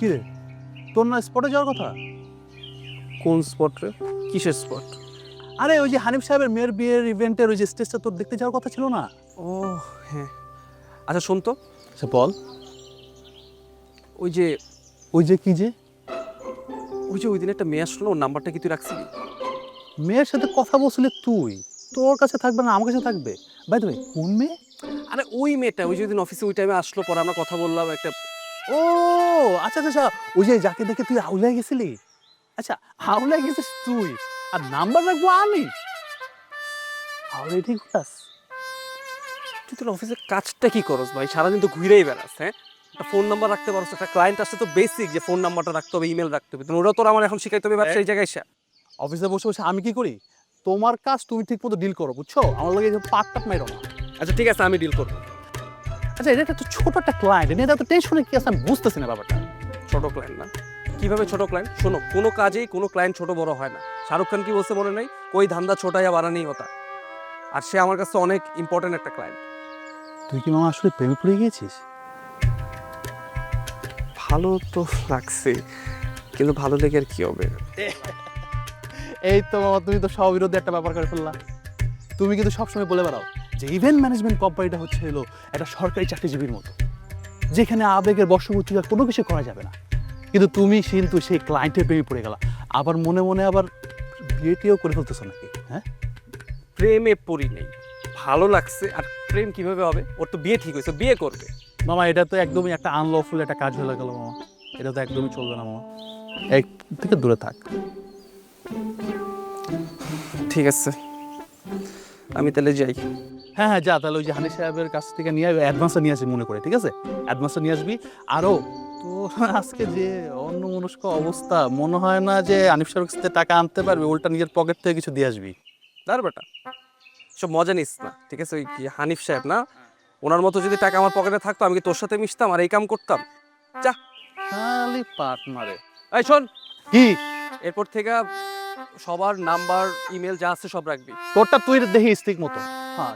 কি রে, তোর না স্পটে যাওয়ার কথা? কোন স্পট রে? কিসের স্পট? আরে ওই যে হানিফ সাহেবের মেয়ের বিয়ের ইভেন্টের ওই যে স্টেজটা তোর দেখতে যাওয়ার কথা ছিল না? ও হ্যাঁ, আচ্ছা শোন তো, সে বল। ওই যে ওই যে কি যে? ওই যে ওই দিন একটা মেয়ে আসলো, ওর নাম্বারটা কি তুই রাখছিলি? মেয়ের সাথে কথা বলছিলি তুই? তোর কাছে থাকবে না আমার কাছে থাকবে? বাই দ্য ওয়ে, কোন মেয়ে? আরে ওই মেয়েটা, ওই যে দিন অফিসে ওই টাইমে আসলো, পরে আমরা কথা বললাম একটা। ও আচ্ছা আচ্ছা আচ্ছা, ওই যে যাকে দেখে তুই আউলায় গেছিলি। আচ্ছা, আউলায় গেছিস তুই আর নাম্বার রাখবো আমি? আউলায় ঠিক আস? তুই তোর অফিসের কাজটা কি করস ভাই? সারাদিন তো ঘুরেই বেড়াস। হ্যাঁ, একটা ফোন নাম্বার রাখতে পারছ? একটা ক্লায়েন্ট আসছে তো বেসিক যে ফোন নাম্বারটা রাখতে হবে, ইমেল রাখতে হবে, তো ওরা তোর আমার এখন শিখাইতে হবে ব্যবসায়ী জায়গায় এসে। অফিসে বসে বসে আমি কি করি? তোমার কাজ তুমি ঠিক মতো ডিল করো, বুঝছো? আমার লাগে পাট টাট মাইরো না। আচ্ছা ঠিক আছে, আমি ডিল করবো। আচ্ছা, এটা একটা ছোট একটা ক্লায়েন্ট, এটা তো টেনশনে কি আছে আমি বুঝতেছি না ব্যাপারটা। ছোট ক্লায়েন্ট না? কিভাবে ছোট ক্লায়েন্ট? শোনো, কোনো কাজেই কোনো ক্লায়েন্ট ছোট বড় হয় না। শাহরুখ খান কি বলছে মনে নাই? কোই ধান্দা ছোটা ইয়া বাড়া নেই হতা। আর সে আমার কাছে অনেক ইম্পর্টেন্ট একটা ক্লায়েন্ট। তুই কি মামা আসলে প্রেমে পড়ে গিয়েছিস? ভালো তো লাগছে, কিন্তু ভালো লেগে আর কি হবে? এই তো মামা, তুমি তো স্ববিরোধী একটা ব্যাপার করে ফেললা। তুমি কিন্তু সবসময় বলে বেড়াও যে ইভেন্ট ম্যানেজমেন্ট কোম্পানিটা হচ্ছে হলো একটা সরকারি চাকরিজীবীর মতো, যেখানে আবেগের বশবর্তী আর কোনো কিছু করা যাবে না। কিন্তু তুমি কিন্তু সেই ক্লায়েন্টের প্রেমে পড়ে গেলা, আবার মনে মনে আবার বিয়েটিও করে ফেলতেছো নাকি? হ্যাঁ প্রেমে পড়ি নেই, ভালো লাগছে। আর প্রেম কিভাবে হবে? ওর তো বিয়ে ঠিক হয়েছে, বিয়ে করবে। মামা, এটা তো একদমই একটা আনলফুল একটা কাজ হয়ে গেল মামা। এটা তো একদমই চলবে না মামা, এক থেকে দূরে থাক। ঠিক আছে, আমি তাহলে যাই। হ্যাঁ হ্যাঁ, যা তাহলে ওই যে হানিফ সাহেবের কাছ থেকে নিয়ে অ্যাডভান্সটা নিয়ে আসবি মনে করে, ঠিক আছে? অ্যাডভান্সটা নিয়ে আসবি। আরও তো আজকে যে অন্যমনস্ক অবস্থা, মনে হয় না যে হানিফ সাহেবের কাছ থেকে টাকা আনতে পারবে, উল্টা নিজের পকেট থেকে কিছু দিয়ে আসবি। দাঁড় বেটা, সব মজা নিস না, ঠিক আছে? ওই কি হানিফ সাহেব না, ওনার মতো যদি টাকা আমার পকেটে থাকতো আমি কি তোর সাথে মিশতাম আর এই কাম করতাম? যা। খালি পাট মারে। এই শোন, কি? এরপর থেকে সবার নাম্বার ইমেল যা আছে সব রাখবি। তোরটা তুই দেখিস ঠিক মতো। হ্যাঁ